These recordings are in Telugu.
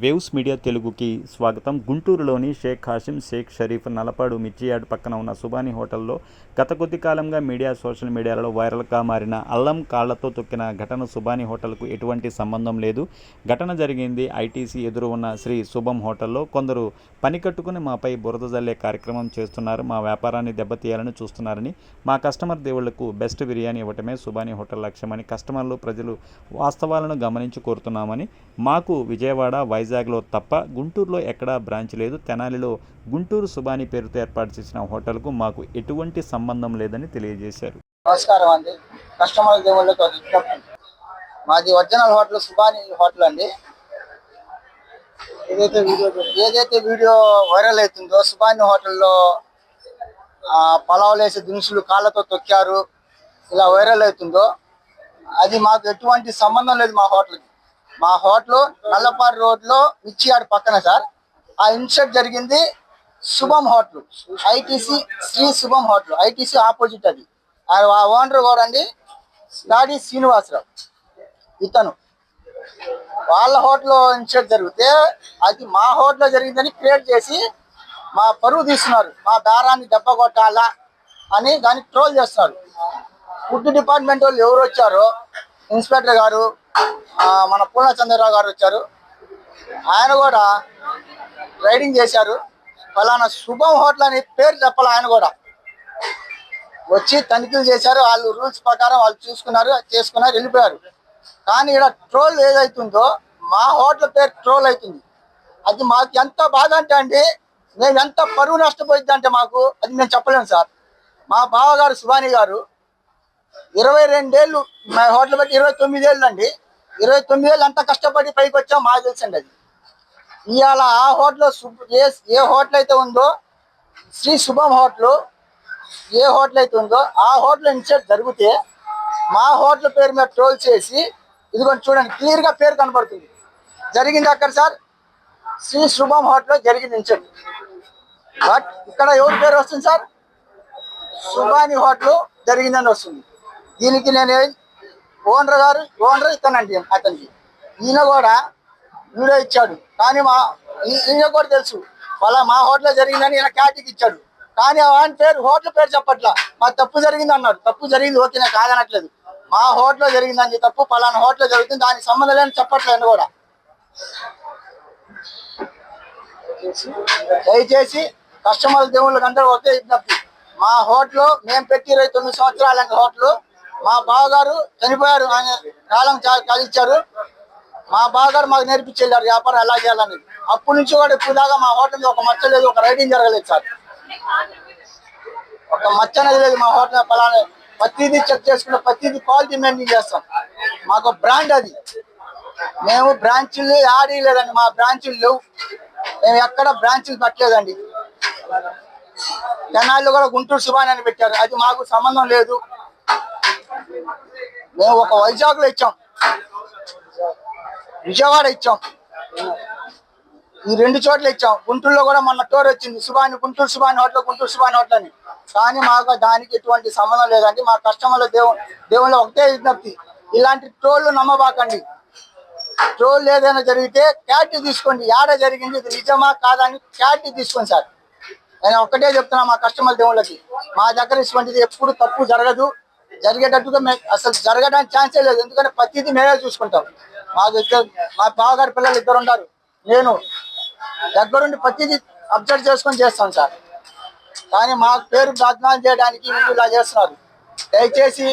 వేవ్స్ మీడియా తెలుగుకి స్వాగతం. గుంటూరులోని షేక్ హాషిం, షేక్ షరీఫ్ నలపాడు మిర్చియాడ్ పక్కన ఉన్న సుబానీ హోటల్లో గత కొద్ది కాలంగా సోషల్ మీడియాలో వైరల్గా మారిన అల్లం కాళ్లతో తొక్కిన ఘటన సుబానీ హోటల్కు ఎటువంటి సంబంధం లేదు. ఘటన జరిగింది ఐటీసీ ఎదురు ఉన్న శ్రీ శుభం హోటల్లో. కొందరు పని కట్టుకుని మాపై బురద జల్లే కార్యక్రమం చేస్తున్నారు, మా వ్యాపారాన్ని దెబ్బతీయాలని చూస్తున్నారని, మా కస్టమర్ దేవుళ్లకు బెస్ట్ బిర్యానీ ఇవ్వటమే సుబానీ హోటల్ లక్ష్యమని, కస్టమర్లు ప్రజలు వాస్తవాలను గమనించి కోరుతున్నామని, మాకు విజయవాడ వైజాగ్లో తప్ప గుంటూరులో ఎక్కడా బ్రాంచ్ లేదు, తెనాలిలో గుంటూరు సుబానీ పేరుతో ఏర్పాటు చేసిన హోటల్కు మాకు ఎటువంటి సంబంధం లేదని తెలియజేశారు. నమస్కారం అండి. కస్టమర్ దేవుళ్ళకి మాది ఒరిజినల్ హోటల్ సుబానీ హోటల్ అండి. ఏదైతే వీడియో వైరల్ అవుతుందో సుబానీ హోటల్లో పలావులు వేసే దినుసులు కాళ్ళతో తొక్కారు ఇలా వైరల్ అవుతుందో అది మాకు ఎటువంటి సంబంధం లేదు. మా హోటల్ నల్లపాడు రోడ్లో మిర్చియాడ్ పక్కన సార్. ఆ ఇన్సిడెంట్ జరిగింది శుభం హోటల్, ఐటీసీ శ్రీ శుభం హోటల్, ఐటీసీ ఆపోజిట్. అది ఆ ఓనర్ కూడా అండి దాడి శ్రీనివాసరావు. ఇతను వాళ్ళ హోటల్లో ఇన్సిడెంట్ జరిగితే అది మా హోటల్లో జరిగిందని క్రియేట్ చేసి మా పరువు తీస్తున్నారు, మా దారాన్ని దెబ్బ కొట్టాలా అని దాన్ని ట్రోల్ చేస్తున్నారు. ఫుడ్ డిపార్ట్మెంట్ వాళ్ళు ఎవరు వచ్చారో, ఇన్స్పెక్టర్ గారు మన పూర్ణచంద్రరావు గారు వచ్చారు, ఆయన కూడా రైడింగ్ చేశారు. ఫలానా శుభం హోటల్ అని పేరు చెప్పాలి, ఆయన కూడా వచ్చి తనిఖీలు చేశారు. వాళ్ళు రూల్స్ ప్రకారం వాళ్ళు చూసుకున్నారు, చేసుకున్నారు, వెళ్ళిపోయారు. కానీ ఇక్కడ ట్రోల్ ఏదైతుందో మా హోటల్ పేరు ట్రోల్ అవుతుంది. అది మాకు ఎంత బాధ అంటే అండి, మేము ఎంత పరువు నష్టపోయింది అంటే మాకు అది నేను చెప్పలేను సార్. మా బావగారు సుబానీ గారు 22 ఏళ్ళు మా హోటల్ బట్టి 29 ఏళ్ళు అండి. 29 ఏళ్ళు అంత కష్టపడి పైకి వచ్చాం మాకు తెలుసండి. అది ఇవాళ ఆ హోటల్ ఏ హోటల్ అయితే ఉందో శ్రీ శుభం హోటల్, ఏ హోటల్ అయితే ఉందో ఆ హోటల్ ఇన్సిడెంట్ జరిగితే మా హోటల్ పేరు మీద ట్రోల్ చేసి ఇదిగోండి చూడండి క్లియర్గా పేరు కనబడుతుంది. జరిగింది అక్కడ సార్ శ్రీ శుభం హోటల్లో జరిగింది ఇన్సిడెంట్. బట్ ఇక్కడ ఎవరి పేరు వస్తుంది సార్? సుబానీ హోటల్ జరిగిందని వస్తుంది. దీనికి నేను ఓనర్ ఇతనండి, అతనికి ఈయన కూడా వీడియో ఇచ్చాడు. కానీ ఈయన కూడా తెలుసు వాళ్ళ మా హోటల్లో జరిగిందని ఈయన క్యాటికి ఇచ్చాడు. కానీ ఆయన పేరు హోటల్ పేరు చెప్పట్లా. మా తప్పు జరిగింది అన్నాడు. తప్పు జరిగింది ఓకే, నేను కాదనట్లేదు. మా హోటల్లో జరిగిందని తప్పు, పలానా హోటల్లో జరుగుతుంది, దానికి సంబంధం లేని చెప్పట్లేదు కూడా. దయచేసి కస్టమర్ దేవుళ్ళకి అందరూ ఒకే విజ్ఞప్తి, మా హోటల్ మేము పెట్టి 29 సంవత్సరాల హోటల్, మా బావగారు చనిపోయారు, ఆయన కాలం కలిగించారు. మా బావగారు మాకు నేర్పించారు వ్యాపారం ఎలా చేయాలని. అప్పటి నుంచి కూడా ఇప్పుడు దాకా మా హోటల్ ఒక మచ్చ లేదు, ఒక రైడింగ్ జరగలేదు సార్. ఒక మచ్చ అనేది లేదు మా హోటల్. పలానా ప్రతిదీ చెక్ చేసుకుంటే ప్రతిదీ క్వాలిటీ మెయింటైన్ చేస్తాం. మాకు బ్రాండ్ అది. మేము బ్రాంచీలు యాడ్ లేదండి, మా బ్రాంచీలు లేవు, మేము ఎక్కడ బ్రాంచీలు పెట్టలేదండి. తెనాలిలో కూడా గుంటూరు సుబానీ అని పెట్టారు, అది మాకు సంబంధం లేదు. మేము ఒక వైజాగ్లో ఇచ్చాం, విజయవాడ ఇచ్చాం, ఈ 2 చోట్ల ఇచ్చాం. గుంటూరులో కూడా మొన్న టోర్ వచ్చింది సుబానీ, గుంటూరు సుబానీ హోటల్, గుంటూరు సుబానీ హోటల్ అని. కానీ మాకు దానికి ఎటువంటి సంబంధం లేదండి. మా కస్టమర్ల దేవుళ్ళ ఒకటే విజ్ఞప్తి, ఇలాంటి ట్రోళ్ళు నమ్మబాకండి. ట్రోల్ ఏదైనా జరిగితే క్లారిటీ తీసుకోండి, ఏడ జరిగింది, ఇది నిజమా కాదని క్లారిటీ తీసుకోండి సార్. నేను ఒక్కటే చెప్తున్నా మా కస్టమర్ దేవుళ్ళకి, మా దగ్గర ఇటువంటిది ఎప్పుడు తప్పు జరగదు. జరిగేటట్టుగా అసలు జరగడానికి ఛాన్సే లేదు. ఎందుకంటే ప్రతిదీ మేమే చూసుకుంటాం. మా బావగారి పిల్లలు 2 ఉన్నారు, నేను దగ్గరుండి ప్రతిదీ అబ్జర్వ్ చేసుకొని చేస్తాను సార్. కానీ మా పేరు బద్నాలు చేయడానికి వీళ్ళు ఇలా చేస్తున్నారు. దయచేసి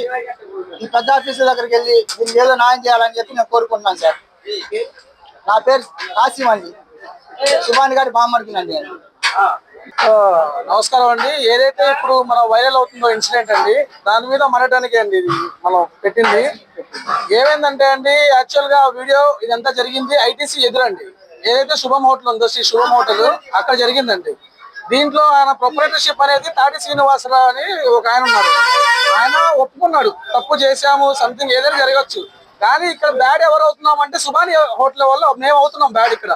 ఈ పెద్ద ఆఫీసుల దగ్గరికి వెళ్ళి దీన్ని ఏదో న్యాయం చేయాలని చెప్పి నేను కోరుకుంటున్నాను సార్. నా పేరు కాసిం అండి, సుబానీ గారి బామ్మర్దినండి నేను. నమస్కారం అండి. ఏదైతే ఇప్పుడు మనం వైరల్ అవుతుందో ఇన్సిడెంట్ అండి, దాని మీద మనటానికి అండి ఇది మనం పెట్టింది. ఏమైందంటే అండి, యాక్చువల్ గా వీడియో ఇదంతా జరిగింది ఐటీసీ ఎదురండి. ఏదైతే శుభం హోటల్ ఉందో శ్రీ శుభం హోటల్, అక్కడ జరిగిందండి. దీంట్లో ఆయన ప్రొపరేటర్షిప్ అనేది తాటి శ్రీనివాసరావు అని ఒక ఆయన ఉన్నారు. ఆయన ఒప్పుకున్నాడు తప్పు చేశాము, సంథింగ్ ఏదైనా జరగచ్చు. కానీ ఇక్కడ బ్యాడ్ ఎవరు అవుతున్నాం అంటే సుబానీ హోటల్ వల్ల మేము అవుతున్నాం బ్యాడ్. ఇక్కడ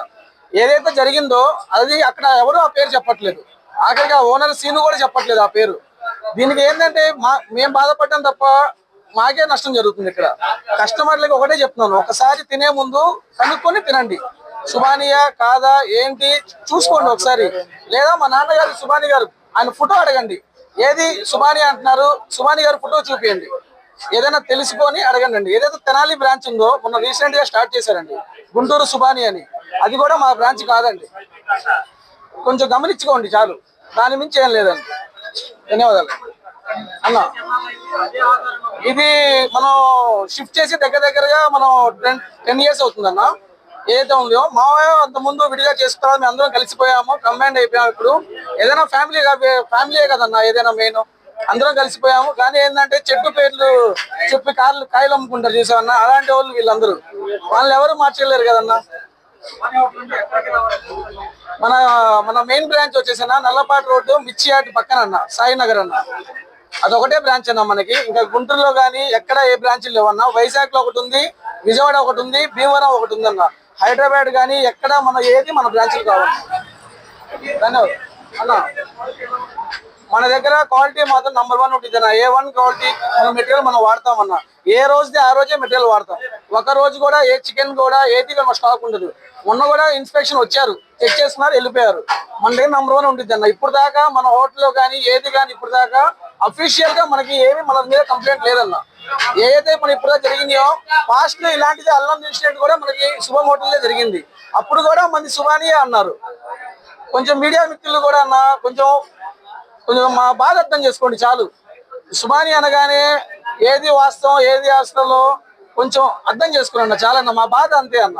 ఏదైతే జరిగిందో అది అక్కడ ఎవరు ఆ పేరు చెప్పట్లేదు. ఆఖరిగా ఓనర్ సీను కూడా చెప్పట్లేదు ఆ పేరు. దీనికి ఏంటంటే మేము బాధపడ్డాం తప్ప మాకే నష్టం జరుగుతుంది. ఇక్కడ కస్టమర్లకి ఒకటే చెప్తున్నాను, ఒకసారి తినే ముందు కనుక్కొని తినండి. సుబానియా కాదా ఏంటి చూసుకోండి ఒకసారి. లేదా మా నాన్నగారు సుబాని గారు, ఆయన ఫోటో అడగండి, ఏది సుబాని అంటున్నారు, సుబాని గారు ఫోటో చూపియండి, ఏదైనా తెలుసుకొని అడగండి. ఏదైతే తెనాలి బ్రాంచ్ ఉందో మొన్న రీసెంట్ గా స్టార్ట్ చేశారండి గుంటూరు సుబాని అని, అది కూడా మా బ్రాంచ్ కాదండి. కొంచెం గమనించుకోండి చాలు, దాని మించి ఏం లేదండి. ధన్యవాదాలు అన్న. ఇది మనం షిఫ్ట్ చేసి దగ్గరగా మనం 10 years అవుతుందన్న. ఏదైతే ఉందో మా అంత ముందు విడిగా చేసుకోవాలి, మేము అందరం కలిసిపోయాము, కంబైండ్ అయిపోయాము. ఇప్పుడు ఏదైనా ఫ్యామిలీ కదన్నా, ఏదైనా మెయిన్ అందరం కలిసిపోయాము. కానీ ఏంటంటే చెట్టు పేర్లు చెప్పి కాయలు అమ్ముకుంటారు చూసామన్నా, అలాంటి వాళ్ళు వీళ్ళందరూ, వాళ్ళని ఎవరు మార్చలేరు కదన్నా. మన మెయిన్ బ్రాంచ్ వచ్చేసిన నల్లపాటి రోడ్డు మిర్చియాటి పక్కన అన్న, సాయినగర్ అన్న, అదొకటే బ్రాంచ్ అన్న మనకి. ఇంకా గుంటూరులో కానీ ఎక్కడ ఏ బ్రాంచ్లు లేవన్నా. వైజాగ్ లో ఒకటి ఉంది, విజయవాడ ఒకటి ఉంది, భీమవరం ఒకటి ఉంది అన్న. హైదరాబాద్ కానీ ఎక్కడ మన బ్రాంచ్లు కావాలి. ధన్యవాదాలు అన్న. మన దగ్గర క్వాలిటీ మాత్రం నంబర్ 1 ఉంటుంది అన్న. A1 క్వాలిటీ మన మెటీరియల్ మనం వాడతామన్నా. ఏ రోజుది ఆ రోజే మెటీరియల్ వాడతాం. ఒక రోజు కూడా ఏ చికెన్ కూడా ఏది మన స్టాక్ ఉండదు. మొన్న కూడా ఇన్స్పెక్షన్ వచ్చారు, చెక్ చేస్తున్నారు, వెళ్ళిపోయారు. మన దగ్గర నంబర్ 1 ఉంటుంది అన్న. ఇప్పుడు దాకా మన హోటల్లో కానీ ఏది కానీ ఇప్పుడు దాకా అఫీషియల్ గా మనకి ఏమి మన మీద కంప్లైంట్ లేదన్న. ఏదైతే మన ఇప్పుడు జరిగినాయో పాస్ట్ లో ఇలాంటిది అల్లం ఇన్సిడెంట్ కూడా మనకి శుభం హోటల్లో జరిగింది. అప్పుడు కూడా మంది సుబానియే అన్నారు. కొంచెం మీడియా మిత్రులు కూడా అన్న కొంచెం మా బాధ అర్థం చేసుకోండి చాలు. సుబాని అనగానే ఏది వాస్తవం ఏది వాస్తవం కొంచెం అర్థం చేసుకున్నా చాలన్న, మా బాధ అంతే అన్న.